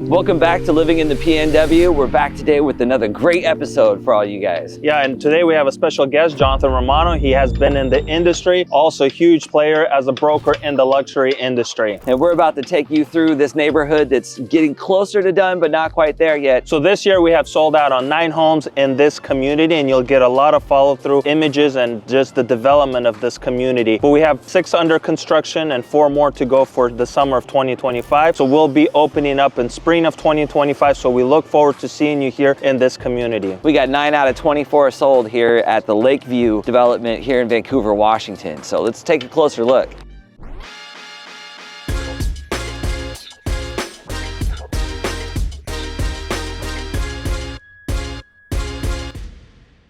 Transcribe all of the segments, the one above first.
Welcome back to Living in the PNW. We're back today with another great episode for all you guys. Yeah, and today we have a special guest, Jonathan Romano. He has been in the industry, also a huge player as a broker in the luxury industry. And we're about to take you through this neighborhood that's getting closer to done, but not quite there yet. So this year we have sold out on 9 homes in this community, and you'll get a lot of follow-through images and just the development of this community. But we have 6 under construction and 4 more to go for the summer of 2025. So we'll be opening up in spring of 2025, so we look forward to seeing you here in this community. We got 9 out of 24 sold here at the Lakeview development here in Vancouver, Washington. So let's take a closer look.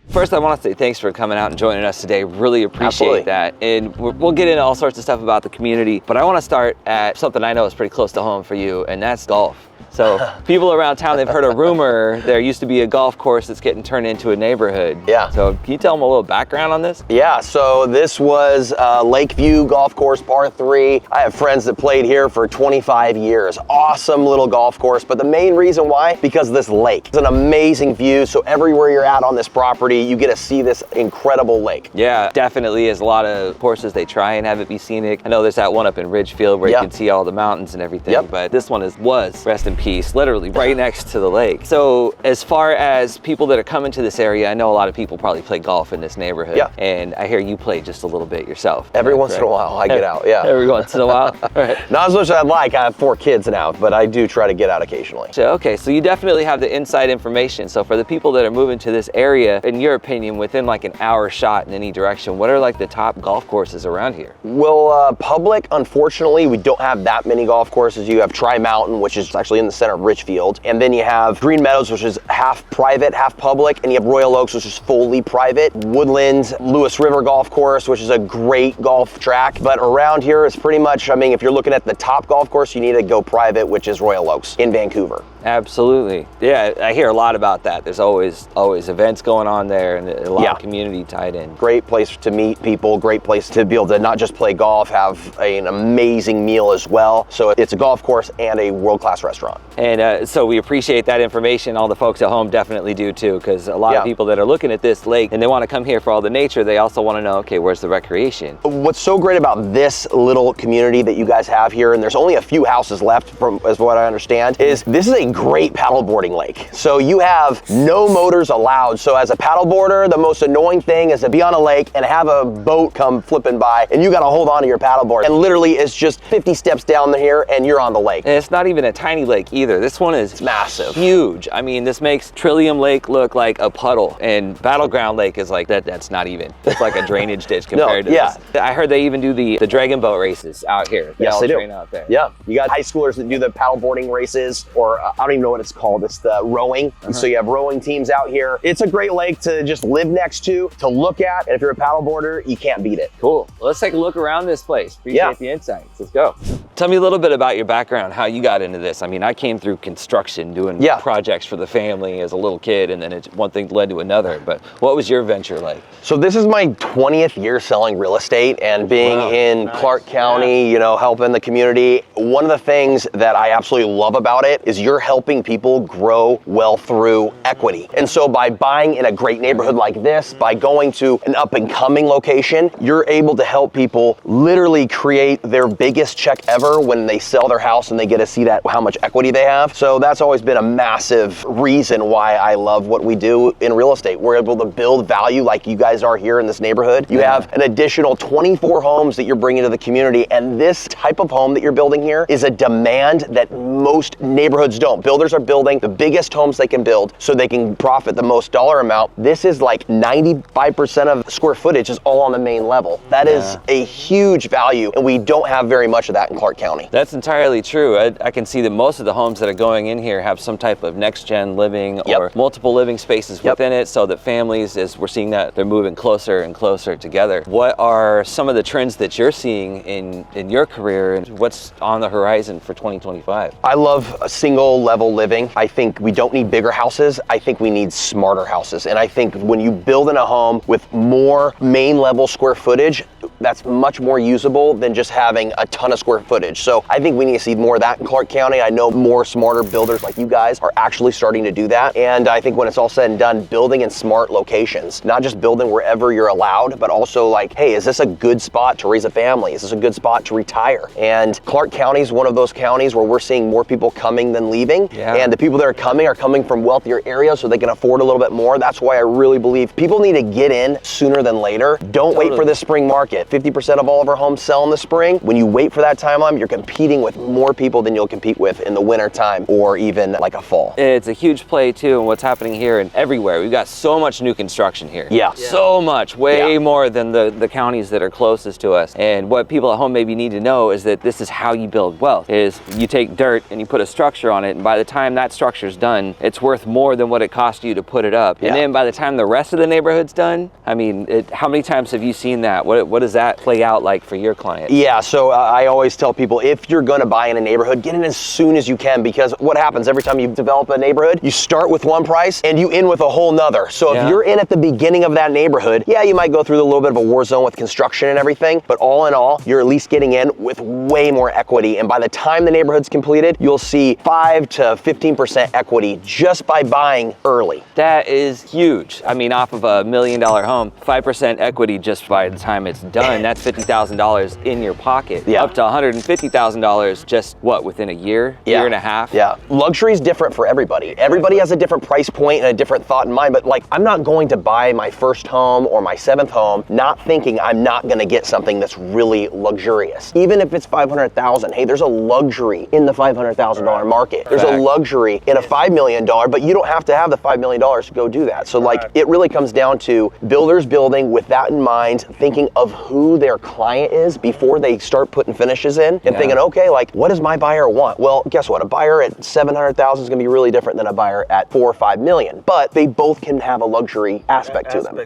First, I want to say thanks for coming out and joining us today. Really appreciate that. And we'll get into all sorts of stuff about the community, but I want to start at something I know is pretty close to home for you, and that's golf. So people around town, they've heard a rumor there used to be a golf course that's getting turned into a neighborhood. Yeah. So can you tell them a little background on this? Yeah, so this was Lakeview Golf Course, par 3. I have friends that played here for 25 years. Awesome little golf course, but the main reason why, because of this lake. It's an amazing view, so everywhere you're at on this property, you get to see this incredible lake. Yeah, definitely is a lot of courses, they try and have it be scenic. I know there's that one up in Ridgefield where you can see all the mountains and everything, but this one was, rest in peace, literally right next to the lake. So as far as people that are coming to this area, I know a lot of people probably play golf in this neighborhood. Yeah. And I hear you play just a little bit yourself. Every once in a while, I get out, yeah. Every once in a while? Right. Not as much as I'd like. I have 4 kids now, but I do try to get out occasionally. So, okay, so you definitely have the inside information. So for the people that are moving to this area, in your opinion, within like an hour shot in any direction, what are like the top golf courses around here? Well, public, unfortunately, we don't have that many golf courses. You have Tri-Mountain, which is actually in the center of Richfield, and then you have Green Meadows, which is half private, half public, and you have Royal Oaks, which is fully private. Woodland, Lewis River Golf Course, which is a great golf track, but around here is pretty much, I mean, if you're looking at the top golf course, you need to go private, which is Royal Oaks in Vancouver. Absolutely. Yeah, I hear a lot about that. There's always events going on there and a lot of community tied in. Great place to meet people, great place to be able to not just play golf, have an amazing meal as well. So it's a golf course and a world-class restaurant. And so we appreciate that information. All the folks at home definitely do too, because a lot of people that are looking at this lake and they want to come here for all the nature, they also want to know, okay, where's the recreation? What's so great about this little community that you guys have here, and there's only a few houses left from, as what I understand, is this is a great paddleboarding lake. So you have no motors allowed. So as a paddleboarder, the most annoying thing is to be on a lake and have a boat come flipping by and you got to hold on to your paddleboard. And literally it's just 50 steps down here and you're on the lake. And it's not even a tiny lake either. This one is massive. Huge. I mean, this makes Trillium Lake look like a puddle, and Battleground Lake is like that's not even. It's like a drainage ditch compared to this. I heard they even do the dragon boat races out here. Yes, they do. Train out there. Yeah, you got high schoolers that do the paddleboarding races, or I don't even know what it's called. It's the rowing. So you have rowing teams out here. It's a great lake to just live next to look at. And if you're a paddleboarder, you can't beat it. Cool. Well, let's take a look around this place. Appreciate the insights. Let's go. Tell me a little bit about your background, how you got into this. I mean, I came through construction doing projects for the family as a little kid, and then one thing led to another. But what was your venture like? So this is my 20th year selling real estate and being in Clark County, you know, helping the community. One of the things that I absolutely love about it is you're helping people grow wealth through equity. And so by buying in a great neighborhood like this, by going to an up and coming location, you're able to help people literally create their biggest check ever when they sell their house and they get to see that how much equity they have. So that's always been a massive reason why I love what we do in real estate. We're able to build value like you guys are here in this neighborhood. You have an additional 24 homes that you're bringing to the community, and this type of home that you're building here is a demand that most neighborhoods don't. Builders are building the biggest homes they can build so they can profit the most dollar amount. This is like 95% of square footage is all on the main level. That is a huge value, and we don't have very much of that in Clark County. That's entirely true. I can see that most of the homes that are going in here have some type of next-gen living or multiple living spaces within it, so that families, as we're seeing that, they're moving closer and closer together. What are some of the trends that you're seeing in your career, and what's on the horizon for 2025? I love a single level living. I think we don't need bigger houses. I think we need smarter houses. And I think when you build in a home with more main level square footage, that's much more usable than just having a ton of square footage. So I think we need to see more of that in Clark County. I know know, more smarter builders like you guys are actually starting to do that. And I think when it's all said and done, building in smart locations, not just building wherever you're allowed, but also like, hey, is this a good spot to raise a family? Is this a good spot to retire? And Clark County is one of those counties where we're seeing more people coming than leaving. Yeah. And the people that are coming from wealthier areas so they can afford a little bit more. That's why I really believe people need to get in sooner than later. Don't wait for the spring market. 50% of all of our homes sell in the spring. When you wait for that timeline, you're competing with more people than you'll compete with in the winter time or even like a fall. It's a huge play too, and what's happening here and everywhere. We've got so much new construction here. Yeah. So much, way more than the counties that are closest to us. And what people at home maybe need to know is that this is how you build wealth, is you take dirt and you put a structure on it, and by the time that structure's done, it's worth more than what it cost you to put it up. And then by the time the rest of the neighborhood's done, I mean, how many times have you seen that? What does that play out like for your clients? Yeah, so I always tell people, if you're gonna buy in a neighborhood, get in as soon as you can, because what happens every time you develop a neighborhood, you start with one price and you end with a whole nother. So if you're in at the beginning of that neighborhood, you might go through a little bit of a war zone with construction and everything, but all in all, you're at least getting in with way more equity. And by the time the neighborhood's completed, you'll see 5 to 15% equity just by buying early. That is huge. I mean, off of $1 million home, 5% equity just by the time it's done, that's $50,000 in your pocket. Up to $150,000 just within a year and a half? Yeah. Luxury is different for everybody. Everybody has a different price point and a different thought in mind, but like, I'm not going to buy my first home or my 7th home not thinking I'm not gonna get something that's really luxurious. Even if it's $500,000, hey, there's a luxury in the $500,000 market. There's a luxury in a $5 million, but you don't have to have the $5 million to go do that. So like, it really comes down to builders building with that in mind, thinking of who their client is before they start putting finishes in, and thinking, okay, like, what does my buyer want? Well, guess what? A buyer at $700,000 is gonna be really different than a buyer at $4 or $5 million, but they both can have a luxury aspect to them.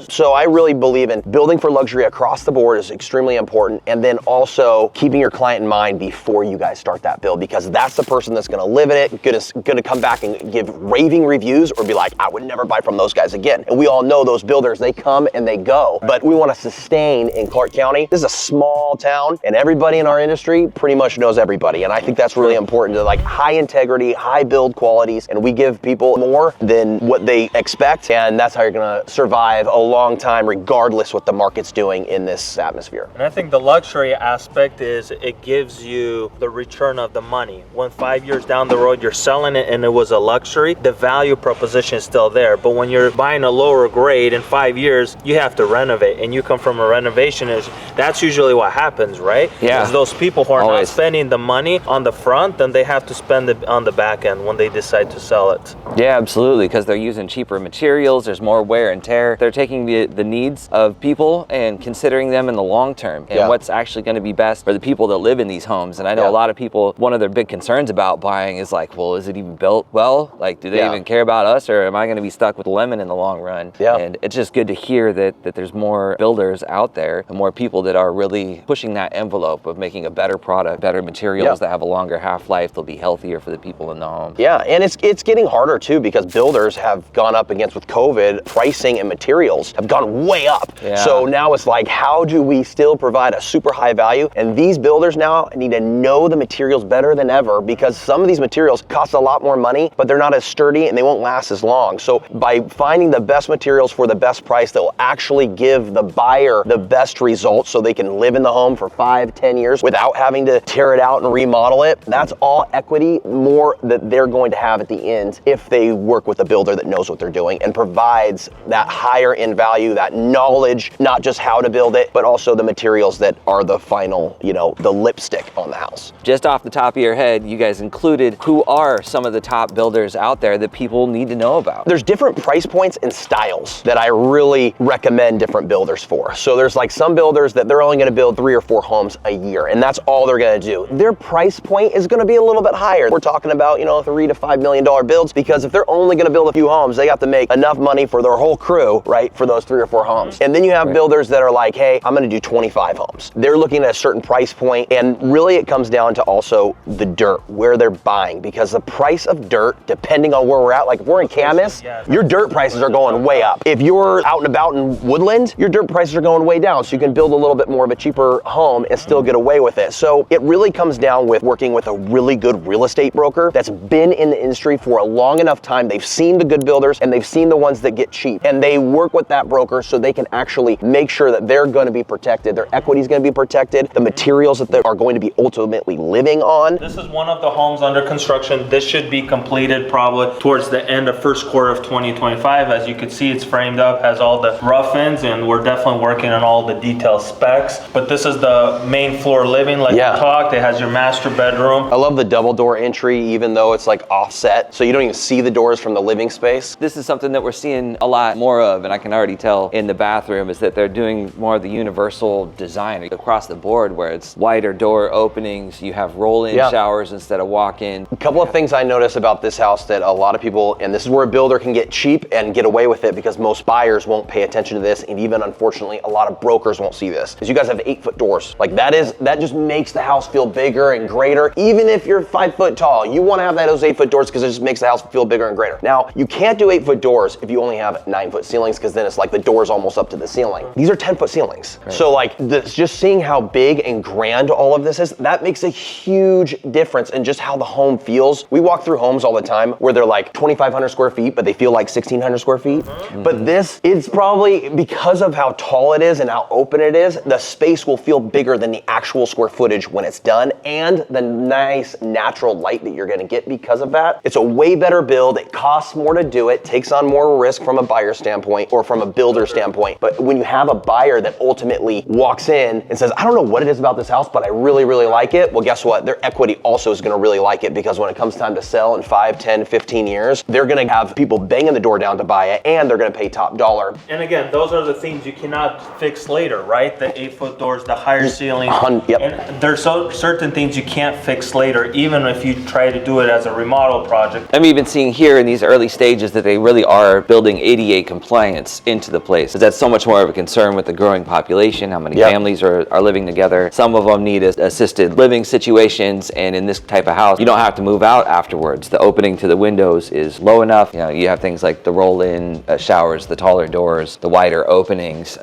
So I really believe in building for luxury across the board is extremely important, and then also keeping your client in mind before you guys start that build, because that's the person that's gonna live in it, gonna come back and give raving reviews or be like, I would never buy from those guys again. And we all know those builders, they come and they go, but we wanna sustain in Clark County. This is a small town and everybody in our industry pretty much knows everybody. And I think that's really important, to like high integrity, high build qualities, and we give people more than what they expect, and that's how you're gonna survive a long time regardless what the market's doing in this atmosphere. And I think the luxury aspect is it gives you the return of the money. When 5 years down the road you're selling it and it was a luxury, the value proposition is still there. But when you're buying a lower grade in 5 years, you have to renovate, and you come from a renovation, that's usually what happens, right? Because those people who are not spending the money on the front, then they have to spend it on the back end when they decide to sell it. Yeah, absolutely, because they're using cheaper materials, there's more wear and tear. They're taking the needs of people and considering them in the long term, and what's actually going to be best for the people that live in these homes. And I know a lot of people, one of their big concerns about buying is like, well, is it even built well? Like, do they even care about us, or am I going to be stuck with a lemon in the long run? And it's just good to hear that there's more builders out there and more people that are really pushing that envelope of making a better product, better materials that have a longer half-life. They'll be healthier for the people in the home. And it's getting harder too, because builders have gone up against, with COVID, pricing and materials have gone way up. So now it's like, how do we still provide a super high value? And these builders now need to know the materials better than ever, because some of these materials cost a lot more money, but they're not as sturdy and they won't last as long. So by finding the best materials for the best price that will actually give the buyer the best results so they can live in the home for 5-10 years without having to tear it out and remodel it, that's all equity more that they're going to have at the end if they work with a builder that knows what they're doing and provides that higher end value, that knowledge, not just how to build it, but also the materials that are the final, the lipstick on the house. Just off the top of your head, you guys included who are some of the top builders out there that people need to know about. There's different price points and styles that I really recommend different builders for. So there's like some builders that they're only going to build 3 or 4 homes a year, and that's all they're going to do. Their price point is going to be a little bit higher. We're talking about, $3 to $5 million builds, because if they're only going to build a few homes, they have to make enough money for their whole crew, right, for those 3 or 4 homes. And then you have builders that are like, hey, I'm going to do 25 homes. They're looking at a certain price point, and really it comes down to also the dirt, where they're buying, because the price of dirt, depending on where we're at, like if we're in Camas, your dirt prices are going way up. If you're out and about in Woodland, your dirt prices are going way down, so you can build a little bit more of a cheaper home and still get away with it. So it really comes down with working with a really good real estate broker that's been in the industry for a long enough time. They've seen the good builders and they've seen the ones that get cheap, and they work with that broker so they can actually make sure that they're going to be protected, their equity is going to be protected, the materials that they are going to be ultimately living on. This is one of the homes under construction. This should be completed probably towards the end of first quarter of 2025. As you can see, it's framed up, has all the rough ends, and we're definitely working on all the detailed specs. But this is the main floor living, like we talked. It has your master bedroom. I love the double door entry, even though it's like offset, so you don't even see the doors from the living space. This is something that we're seeing a lot more of, and I can already tell in the bathroom, is that they're doing more of the universal design across the board, where it's wider door openings, you have roll-in showers instead of walk-in. A couple of things I notice about this house that a lot of people, and this is where a builder can get cheap and get away with it because most buyers won't pay attention to this, and even unfortunately a lot of brokers won't see this, is you guys have 8-foot doors. Like that just makes the house feel bigger and greater. Even if you're 5 foot tall, you want to have those 8-foot doors because it just makes the house feel bigger and greater. Now, you can't do 8-foot doors if you only have 9-foot ceilings, because then it's like the door's almost up to the ceiling. These are 10-foot ceilings. Right. So like just seeing how big and grand all of this is, that makes a huge difference in just how the home feels. We walk through homes all the time where they're like 2,500 square feet, but they feel like 1,600 square feet. But this, it's probably because of how tall it is and how open it is, the space will feel bigger than the actual square footage when it's done, and the nice natural light that you're gonna get because of that. It's a way better build. It costs more to do it, takes on more risk from a buyer standpoint or from a builder standpoint. But when you have a buyer that ultimately walks in and says, I don't know what it is about this house, but I really, really like it. Well, guess what? Their equity also is gonna really like it, because when it comes time to sell in 5, 10, 15 years, they're gonna have people banging the door down to buy it, and they're gonna pay top dollar. And again, those are the things you cannot fix later, right? The 8-foot doors, the higher ceilings. And there's certain things you can't fix later, even if you try to do it as a remodel project. I'm even seeing here in these early stages that they really are building ADA compliance into the place. That's so much more of a concern with the growing population, how many families are living together. Some of them need assisted living situations, and in this type of house, you don't have to move out afterwards. The opening to the windows is low enough. You know, you have things like the roll-in showers, the taller doors, the wider openings.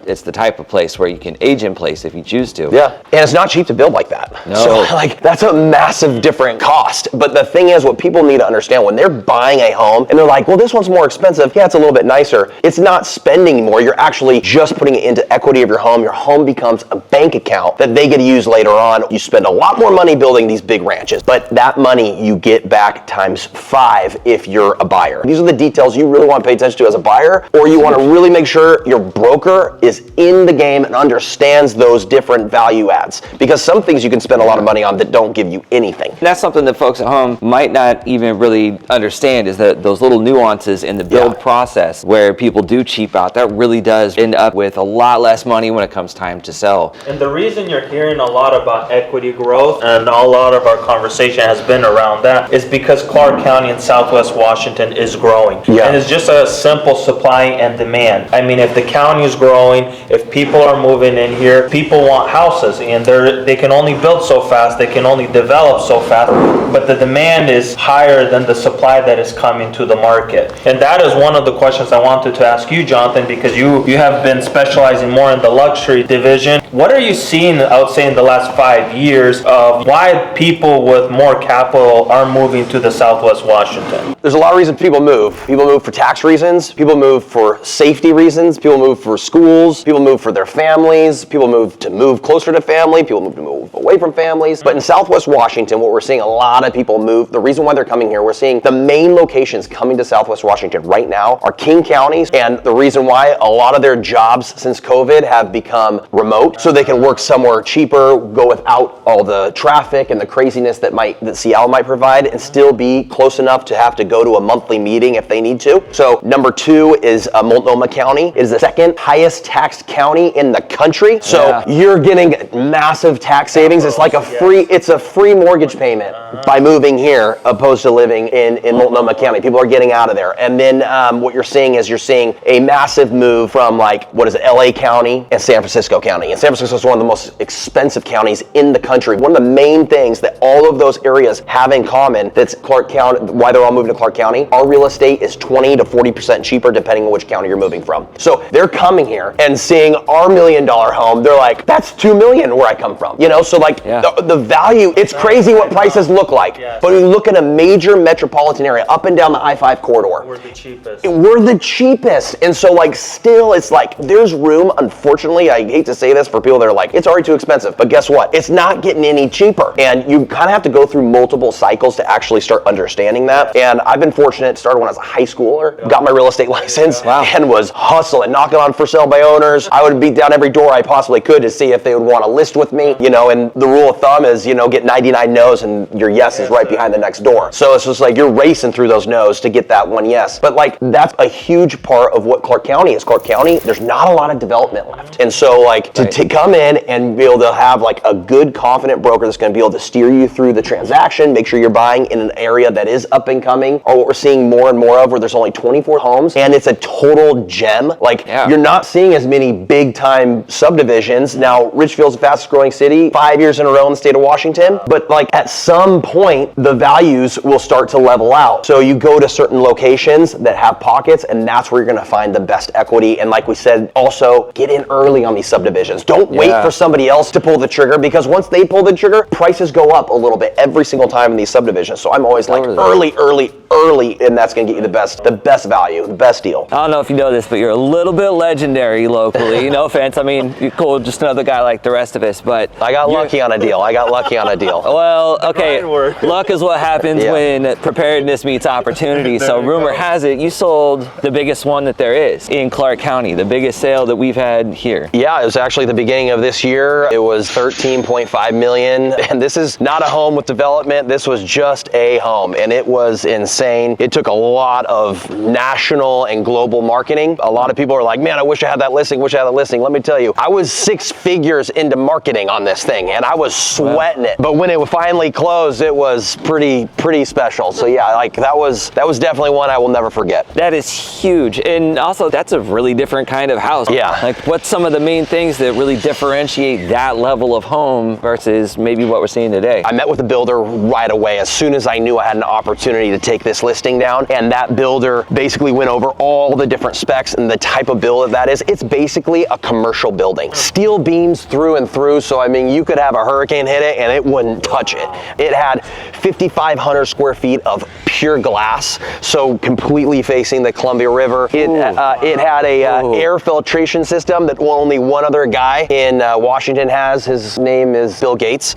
It's the type of place where you can age in place if you choose to. Yeah, and it's not cheap to build like that. No. So like that's a massive different cost. But the thing is, what people need to understand when they're buying a home and they're like, well, this one's more expensive. Yeah, it's a little bit nicer. It's not spending more. You're actually just putting it into equity of your home. Your home becomes a bank account that they get to use later on. You spend a lot more money building these big ranches, but that money you get back times 5 if you're a buyer. These are the details you really want to pay attention to as a buyer, or you want to really make sure your broker is in the game and understands those different value adds, because some things you can spend a lot of money on that don't give you anything. And that's something that folks at home might not even really understand, is that those little nuances in the build process where people do cheap out, that really does end up with a lot less money when it comes time to sell. And the reason you're hearing a lot about equity growth, and a lot of our conversation has been around that, is because Clark County and Southwest Washington is growing. And it's just a simple supply and demand. I mean, if the county is growing, if people are moving in here, people want houses, and they can only build so fast, they can only develop so fast, but the demand is higher than the supply that is coming to the market. And that is one of the questions I wanted to ask you, Jonathan, because you have been specializing more in the luxury division. What are you seeing, I would say, in the last 5 years of why people with more capital are moving to the Southwest Washington? There's a lot of reasons people move. People move for tax reasons. People move for safety reasons. People move for schools. People move for their families. People move to move closer to family. People move to move away from families. But in Southwest Washington, what we're seeing a lot of people move, the reason why they're coming here, we're seeing the main locations coming to Southwest Washington right now are King counties, and the reason why a lot of their jobs since COVID have become remote, so they can work somewhere cheaper, go without all the traffic and the craziness that Seattle might provide, and still be close enough to have to go to a monthly meeting if they need to. So number 2 is Multnomah County. It is the second highest taxed county in the country. So you're getting massive tax savings. It's like it's a free mortgage payment by moving here opposed to living in Multnomah County. People are getting out of there. And then what you're seeing is a massive move from LA County and San Francisco County. In San Francisco is one of the most expensive counties in the country. One of the main things that all of those areas have in common, that's Clark County, why they're all moving to Clark County, our real estate is 20 to 40% cheaper depending on which county you're moving from. So they're coming here and seeing our $1 million home, they're like, that's $2 million where I come from. You know, so like the value, it's crazy what prices look like. But when you look at a major metropolitan area up and down the I-5 corridor, we're the cheapest. We're the cheapest. And so like still it's like there's room, unfortunately, I hate to say this for people that are like, it's already too expensive. But guess what? It's not getting any cheaper. And you kind of have to go through multiple cycles to actually start understanding that. And I've been fortunate, started when I was a high schooler, got my real estate license, and was hustling, knocking on for sale by owners. I would beat down every door I possibly could to see if they would want to list with me, you know, and the rule of thumb is, you know, get 99 no's and your yes is right behind the next door. So it's just like you're racing through those no's to get that one yes. But like that's a huge part of what Clark County is. Clark County, there's not a lot of development left. And so like to come in and be able to have like a good, confident broker that's going to be able to steer you through the transaction, make sure you're buying in an area that is up and coming, or what we're seeing more and more of where there's only 24 homes and it's a total gem. Like you're not seeing as many big time subdivisions. Now, Richfield's the fastest growing city, 5 years in a row in the state of Washington, but like at some point the values will start to level out. So you go to certain locations that have pockets and that's where you're going to find the best equity. And like we said, also get in early on these subdivisions. Don't wait for somebody else to pull the trigger, because once they pull the trigger, prices go up a little bit every single time in these subdivisions. So I'm always like early, and that's going to get you the best value, the best deal. I don't know if you know this, but you're a little bit legendary locally. No offense. I mean, you're cool, just another guy like the rest of us, but I got lucky on a deal. Well, okay. Luck is what happens when preparedness meets opportunity. So rumor has it you sold the biggest one that there is in Clark County, the biggest sale that we've had here. Yeah, it was actually the beginning of this year. It was $13.5 million. And this is not a home with development. This was just a home, and it was insane. It took a lot of national and global marketing. A lot of people are like, man, I wish I had that listing, Let me tell you, I was 6 figures into marketing on this thing, and I was sweating it. But when it finally closed, it was pretty special. So yeah, like that was definitely one I will never forget. That is huge. And also that's a really different kind of house. Yeah. Like what's some of the main things that really differentiate that level of home versus maybe what we're seeing today? I met with the builder right away as soon as I knew I had an opportunity to take this listing down, and that builder basically went over all the different specs and the type of build that is. It's basically a commercial building. Steel beams through and through, so I mean you could have a hurricane hit it and it wouldn't touch it. It had 5,500 square feet of pure glass, so completely facing the Columbia River. It had a air filtration system that only one other guy in Washington has. His name is Bill Gates.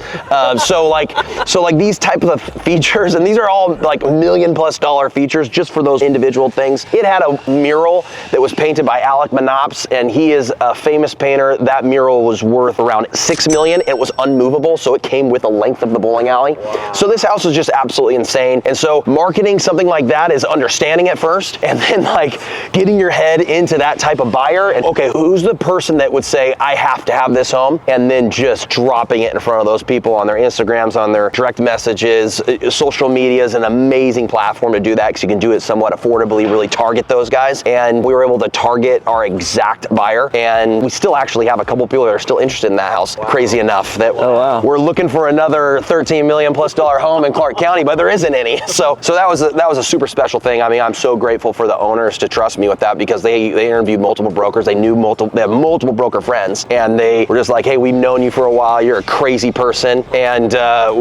So like these type of features, and these are all like $1 million+ features just for those individual things. It had a mural that was painted by Alec Monops, and he is a famous painter. That mural was worth around $6 million. It was unmovable, so it came with the length of the bowling alley. Wow. So this house was just absolutely insane. And so marketing something like that is understanding it first, and then like getting your head into that type of buyer, and okay, who's the person that would say I have to have this home, and then just dropping it in front of those people on their Instagrams, on their direct messages. Social media is an amazing platform to do that because you can do it somewhat affordably, really target those guys. And we were able to target our exact buyer, and we still actually have a couple people that are still interested in that house. Wow. Crazy enough that we're looking for another $13 million+ home in Clark County, but there isn't any. So that was a super special thing. I mean, I'm so grateful for the owners to trust me with that, because they interviewed multiple brokers. They have multiple broker friends, and they were just like, hey, we've known you for a while. You're a crazy person, and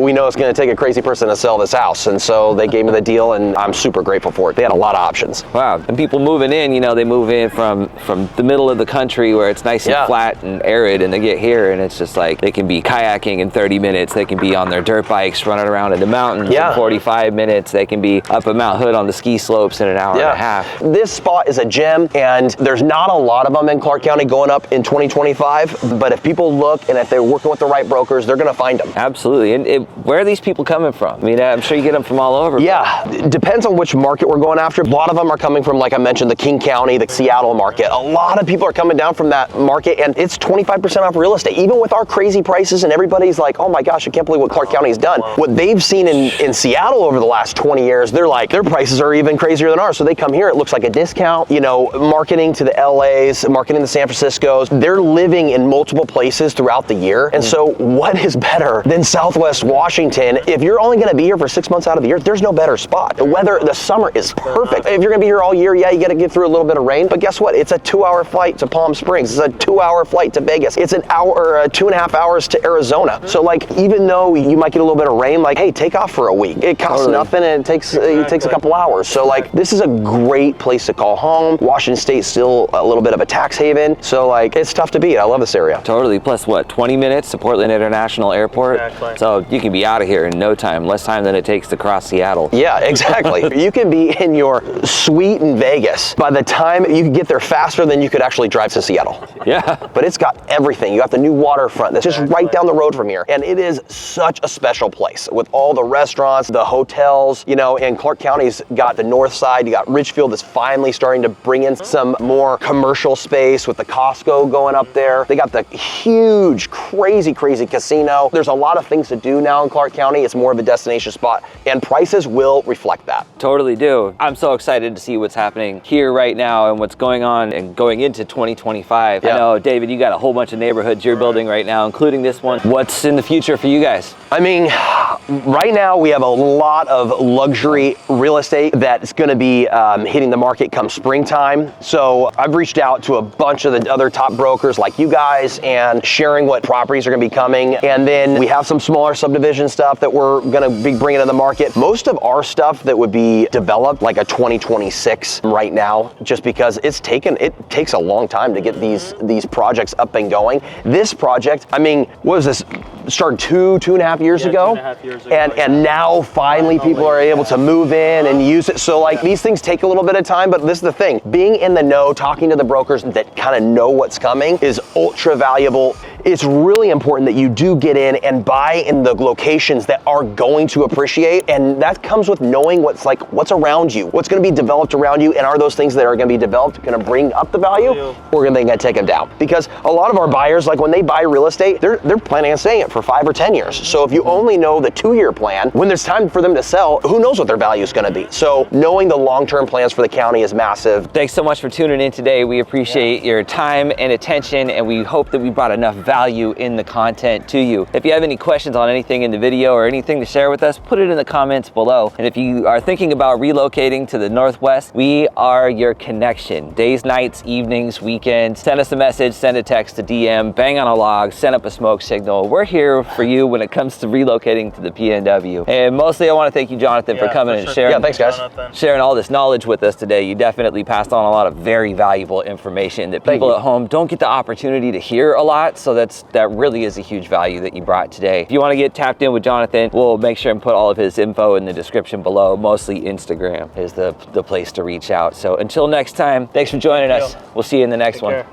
we know it's going to take a crazy person to sell this house. And so they gave me the deal, and I'm super grateful for it. They had a lot of options. Wow. And people moving in, they move in from the middle of the country where it's nice and flat and arid, and they get here and it's just like they can be kayaking in 30 minutes. They can be on their dirt bikes running around in the mountains in 45 minutes. They can be up at Mount Hood on the ski slopes in an hour and a half. This spot is a gem, and there's not a lot of them in Clark County going up in 2025, but if people look and if they're working with the right brokers, they're going to find them. Absolutely. And where are these people coming from? I mean, I'm sure you get them from all over. Yeah, it depends on which market we're going after. A lot of them are coming from, like I mentioned, the King County, the Seattle market. A lot of people are coming down from that market, and it's 25% off real estate. Even with our crazy prices, and everybody's like, oh my gosh, I can't believe what Clark County's done. What they've seen in Seattle over the last 20 years, they're like, their prices are even crazier than ours. So they come here, it looks like a discount, marketing to the LAs, marketing to the San Franciscos. They're living in in multiple places throughout the year. And so what is better than Southwest Washington? If you're only gonna be here for 6 months out of the year, there's no better spot. The weather, the summer is perfect. If you're gonna be here all year, yeah, you gotta get through a little bit of rain, but guess what? It's a 2-hour flight to Palm Springs. It's a 2-hour flight to Vegas. It's an hour or 2.5 hours to Arizona. So like, even though you might get a little bit of rain, like, hey, take off for a week. It costs nothing, and it takes a couple hours. So like, this is a great place to call home. Washington State's still a little bit of a tax haven. So like, it's tough to beat. I love this area. Totally. Plus what, 20 minutes to Portland International Airport? Exactly. So you can be out of here in no time, less time than it takes to cross Seattle. Yeah, exactly. You can be in your suite in Vegas by the time you can get there faster than you could actually drive to Seattle. Yeah. But it's got everything. You got the new waterfront that's just right down the road from here. And it is such a special place with all the restaurants, the hotels, you know, and Clark County's got the north side. You got Ridgefield that's finally starting to bring in some more commercial space with the Costco going up there. They got the huge, crazy casino. There's a lot of things to do now in Clark County. It's more of a destination spot, and prices will reflect that. Totally do. I'm so excited to see what's happening here right now and what's going on and going into 2025. Yeah. I know, David, you got a whole bunch of neighborhoods you're building right now, including this one. What's in the future for you guys? I mean, right now we have a lot of luxury real estate that's going to be hitting the market come springtime. So I've reached out to a bunch of the other top brokers like you guys and sharing what properties are going to be coming. And then we have some smaller subdivision stuff that we're going to be bringing to the market. Most of our stuff that would be developed like a 2026 right now, just because it takes a long time to get these projects up and going. This project, I mean, what was this? Started two and a half years ago. 2.5 years ago. And now finally people are able to move in and use it. So like, these things take a little bit of time, but this is the thing. Being in the know, talking to the brokers that kind of know what's coming is ultra valuable. It's really important that you do get in and buy in the locations that are going to appreciate. And that comes with knowing what's around you, what's going to be developed around you. And are those things that are going to be developed going to bring up the value, or are they going to take them down? Because a lot of our buyers, like when they buy real estate, they're planning on staying it for 5 or 10 years. So if you only know the 2-year plan, when there's time for them to sell, who knows what their value is going to be? So knowing the long-term plans for the county is massive. Thanks so much for tuning in today. We appreciate your time and attention, and we hope that we brought enough value in the content to you. If you have any questions on anything in the video or anything to share with us, put it in the comments below. And if you are thinking about relocating to the Northwest, we are your connection. Days, nights, evenings, weekends. Send us a message, send a text, a DM, bang on a log, send up a smoke signal. We're here for you when it comes to relocating to the PNW. And mostly I want to thank you, Jonathan, for coming and sharing. Yeah, thanks guys. Sharing all this knowledge with us today. You definitely passed on a lot of very valuable information that people at home don't get the opportunity to hear a lot. So that really is a huge value that you brought today. If you want to get tapped in with Jonathan, we'll make sure and put all of his info in the description below. Mostly Instagram is the place to reach out. So until next time, thanks for joining us. We'll see you in the next one.